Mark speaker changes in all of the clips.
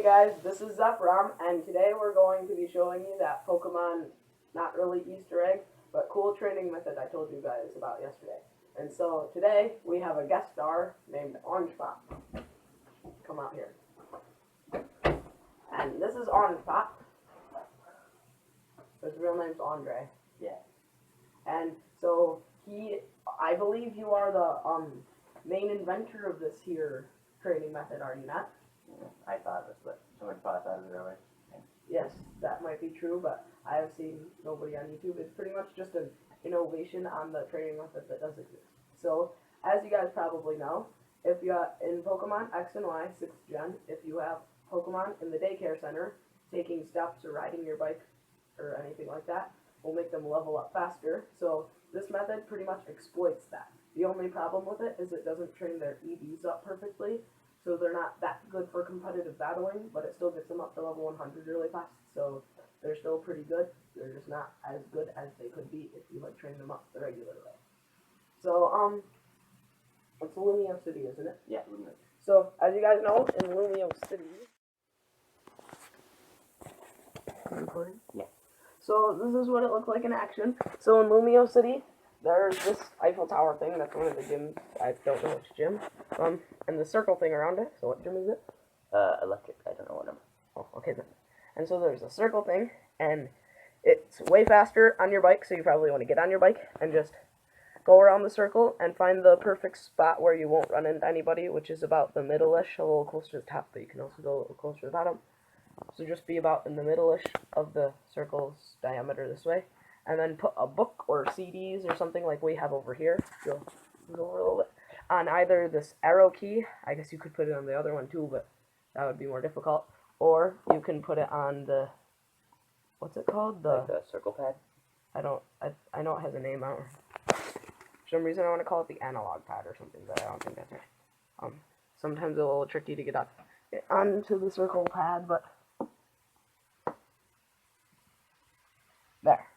Speaker 1: guys, this is Zephram, and today we're going to be showing you that Pokemon, not really Easter egg, but cool training method I told you guys about yesterday. And so today we have a guest star named Orange Pop. Come out here. And this is Orange Pop. His real name's Andre.
Speaker 2: Yeah.
Speaker 1: And so I believe you are the main inventor of this here training method, are you not?
Speaker 2: I thought this, but someone probably thought of it earlier.
Speaker 1: Yes, that might be true, but I have seen nobody on YouTube. It's pretty much just an innovation on the training method that does exist. So, as you guys probably know, if you in Pokemon X and Y 6th Gen, if you have Pokemon in the daycare center taking steps or riding your bike or anything like that, will make them level up faster. So this method pretty much exploits that. The only problem with it is it doesn't train their EVs up perfectly. So they're not that good for competitive battling, but it still gets them up to level 100 really fast. So they're still pretty good. They're just not as good as they could be if you train them up the regular way. So it's Lumio City, isn't it?
Speaker 2: Yeah, Lumio.
Speaker 1: So as you guys know, in Lumio City. Recording?
Speaker 2: Yeah.
Speaker 1: So this is what it looked like in action. So in Lumio City, there's this Eiffel Tower thing. That's one of the gyms. I don't know which gym. And the circle thing around it. So what gym is it?
Speaker 2: Electric. I don't know what number.
Speaker 1: Oh, okay then. And so there's a circle thing, and it's way faster on your bike. So you probably want to get on your bike and just go around the circle and find the perfect spot where you won't run into anybody, which is about the middle-ish, a little closer to the top, but you can also go a little closer to the bottom. So just be about in the middle-ish of the circle's diameter this way. And then put a book or CDs or something like we have over here. Go over a little bit. On either this arrow key, I guess you could put it on the other one too, but that would be more difficult. Or you can put it on the, what's it called?
Speaker 2: Like the circle pad?
Speaker 1: I know it has a name. For some reason I want to call it the analog pad or something, but I don't think that's right. Sometimes it's a little tricky to get onto the circle pad, but there.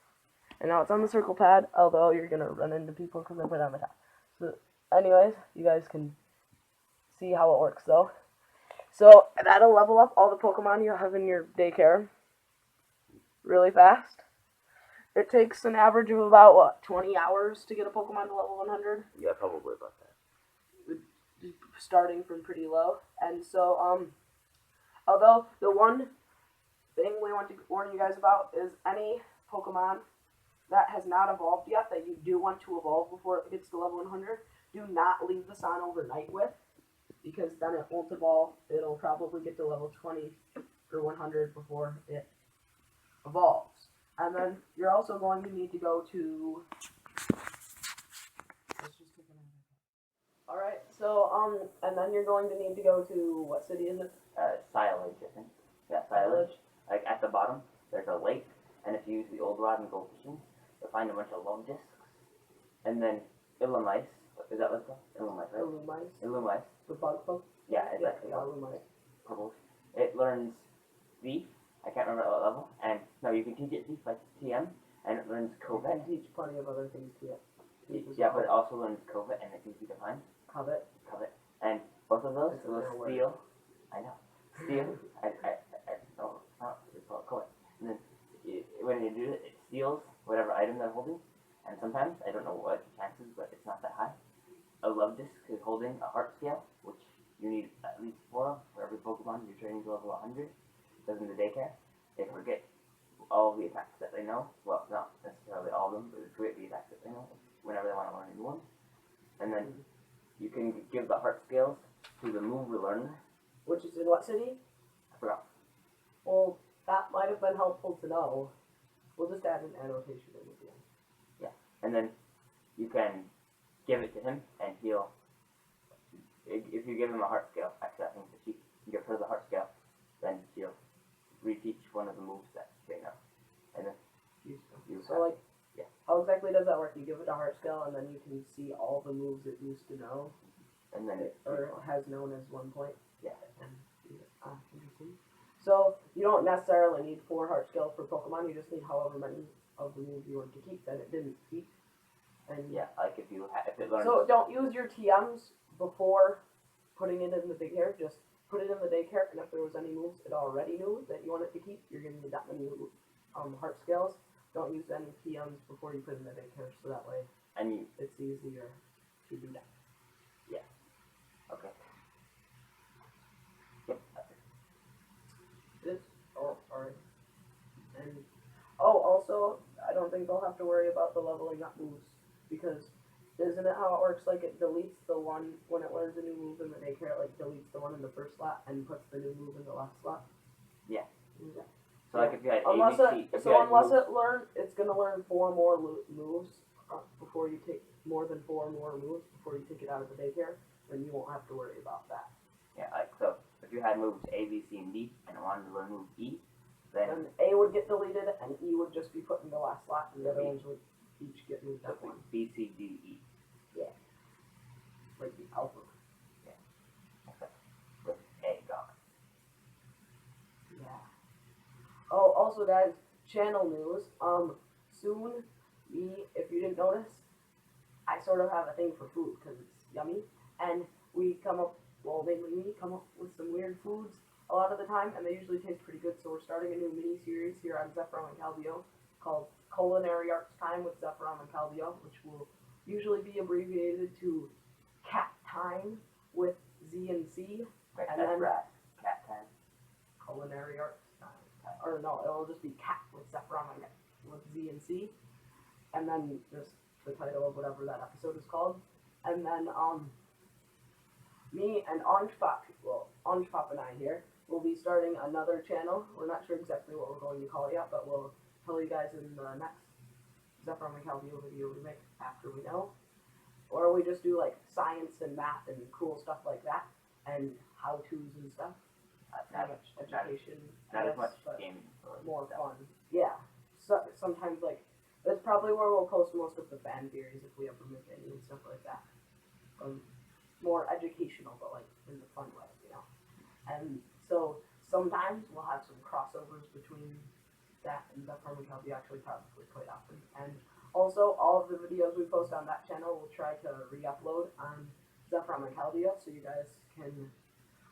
Speaker 1: And now it's on the circle pad, although you're going to run into people because I put it on the top. So, anyways, you guys can see how it works, though. So, that'll level up all the Pokemon you have in your daycare really fast. It takes an average of about, 20 hours to get a Pokemon to level 100?
Speaker 2: Yeah, probably about that.
Speaker 1: Starting from pretty low. And so, although the one thing we want to warn you guys about is any Pokemon that has not evolved yet, that you do want to evolve before it gets to level 100, do not leave this on overnight with, because then it won't evolve. It'll probably get to level 20 or 100 before it evolves. And then you're also going to need to go to... Alright, so, and then you're going to need to go to, what city is it?
Speaker 2: Silage, I think. Yeah, Silage. Like, at the bottom, there's a lake, and if you use the old rod and go fishing, you'll find a bunch of Luvdisks. And then Lumioise. Is that what it's called? Lumioise, right? Lumioise.
Speaker 1: The bug folk?
Speaker 2: Yeah, exactly.
Speaker 1: Yeah, Lumioise.
Speaker 2: Purple. It learns Thief. I can't remember at what level. And no, you can teach it Thief like TM, and it learns Covet.
Speaker 1: You can teach plenty of other things to it.
Speaker 2: Yeah, but it also learns Covet, and it's easy to find.
Speaker 1: Covet.
Speaker 2: And both of those will steal. I know. Steal. No, it's called Covet. And then when you do it, it steals whatever item they're holding. And sometimes, I don't know what the chances, but it's not that high. A Luvdisk is holding a heart scale, which you need at least 4 of for every Pokemon you're training to level 100. Because in the daycare, they forget all of the attacks that they know. Well, not necessarily all of them, but they forget the attacks that they know whenever they want to learn a new one. And then you can give the heart scales to the Move Reteacher.
Speaker 1: Which is in what city?
Speaker 2: I forgot.
Speaker 1: Well, that might have been helpful to know. We'll just add an annotation in at the end.
Speaker 2: Yeah, and then you can give it to him, and he'll, if you give him a heart scale, actually I think the sheep, you give her the heart scale, then she'll reteach one of the moves that they know. And then
Speaker 1: how exactly does that work? You give it a heart scale, and then you can see all the moves it used to know,
Speaker 2: and then it
Speaker 1: has known as 1 point.
Speaker 2: Yeah.
Speaker 1: Interesting. So you don't necessarily need 4 heart scales for Pokemon. You just need however many of the moves you want to keep that it didn't keep. And
Speaker 2: yeah, like if it learns.
Speaker 1: So don't use your TMs before putting it in the big hair. Just put it in the daycare, and if there was any moves it already knew that you wanted to keep, you're going to need that many heart scales. Don't use any PMs before you put it in the daycare, so that way it's easier to do that. Yeah.
Speaker 2: Okay. Yep.
Speaker 1: This. Oh, alright. And also, I don't think they'll have to worry about the leveling up moves, because isn't it how it works? Like, it deletes the one when it learns a new move in the daycare. It like deletes the one in the first slot and puts the new move in the last slot.
Speaker 2: Yeah.
Speaker 1: Okay.
Speaker 2: So like if you had
Speaker 1: unless
Speaker 2: ABC,
Speaker 1: it's gonna learn 4 more moves before you take more than 4 more moves before you take it out of the daycare, then you won't have to worry about that.
Speaker 2: Yeah, like so. If you had moves A, B, C, and D, and wanted to learn move E, then
Speaker 1: A would get deleted and E would just be put in the last slot, and the other ones would each get moved up one.
Speaker 2: B, C, D, E.
Speaker 1: Yeah. Like the alphabet.
Speaker 2: Yeah. Except with A gone.
Speaker 1: Yeah. Oh, also guys, channel news. Soon, if you didn't notice, I sort of have a thing for food because it's yummy, and we come up, well, mainly me, come up with some weird foods a lot of the time, and they usually taste pretty good. So we're starting a new mini-series here on Zephyrom and Calbio called Culinary Arts Time with Zephyrom and Calbio, which will usually be abbreviated to Cat Time with Z and C.
Speaker 2: Right,
Speaker 1: and
Speaker 2: that's
Speaker 1: then
Speaker 2: rat. Cat time.
Speaker 1: Culinary Arts Time. Or no, it'll just be Cat with Zephyrom and with Z and C. And then just the title of whatever that episode is called. And then me and Orange Pop and I here will be starting another channel. We're not sure exactly what we're going to call it yet, but we'll tell you guys in the next Zephyrom and Calbio video we make after we know. Or we just do like science and math and cool stuff like that, and how-tos and stuff. Not much education.
Speaker 2: Not as much gaming.
Speaker 1: More fun. Yeah. So, sometimes like, that's probably where we'll post most of the fan theories if we ever make any and stuff like that. More educational, but like in the fun way, you know. And so sometimes we'll have some crossovers between that and Zephyrom and Calbio, actually probably quite often. And also all of the videos we post on that channel we'll try to re-upload on Zephyrom and Calbio, so you guys can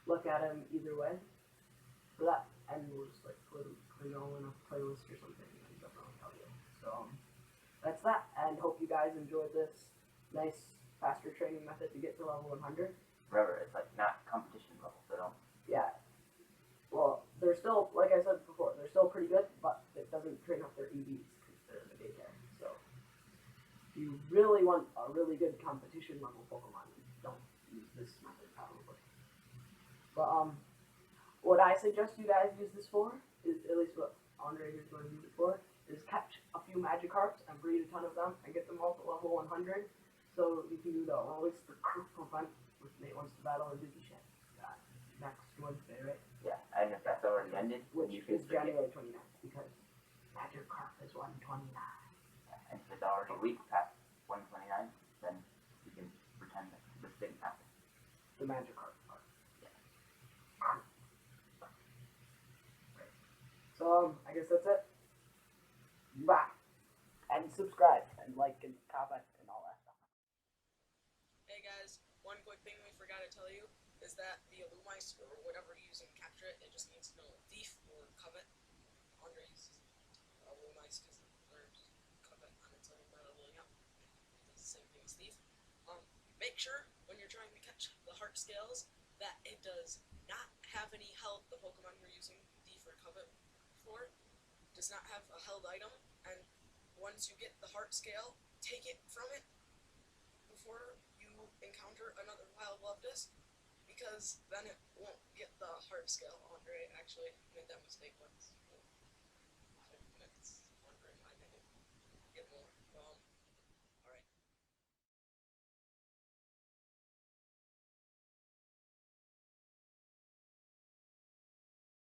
Speaker 1: look at them either way for that. And we'll just like put it all in a playlist or something on Zephyrom and Calbio. So that's that, and hope you guys enjoyed this nice faster training method to get to level 100.
Speaker 2: Remember, it's like not competition level, so don't.
Speaker 1: Yeah. Well, they're still, like I said before, they're still pretty good, but it doesn't train up their EVs because they're in the daycare. So, if you really want a really good competition level Pokemon, don't use this method probably. But what I suggest you guys use this for is, at least what Andre is going to use it for, is catch a few Magikarps and breed a ton of them and get them all to level 100. So you can do the release the prevent, which Nate wants to battle and do the shit. Next Wednesday, right?
Speaker 2: Yeah, and if that's already ended,
Speaker 1: Which
Speaker 2: you
Speaker 1: is
Speaker 2: can
Speaker 1: January 29th, because Magikarp is 129.
Speaker 2: And if it's already a week past 129, then you can pretend that this didn't happen.
Speaker 1: The Magikarp part.
Speaker 2: Yeah.
Speaker 1: Right. So I guess that's it. Bye. And subscribe and like and comment and all that stuff.
Speaker 3: Hey guys, one quick thing we forgot to tell you is that the Lumioise, or whatever you use in capture it, just needs to know thief or covet. Andre uses Lumioise because it learns covet on its own by leveling up. It does the same thing as thief. Make sure when you're trying to catch the heart scales that it does not have any held. The Pokemon you're using thief or covet for does not have a held item, and once you get the heart scale, take it from it before you encounter another wild Luvdisk, because then it won't get the heart scale. Andre actually made that mistake once.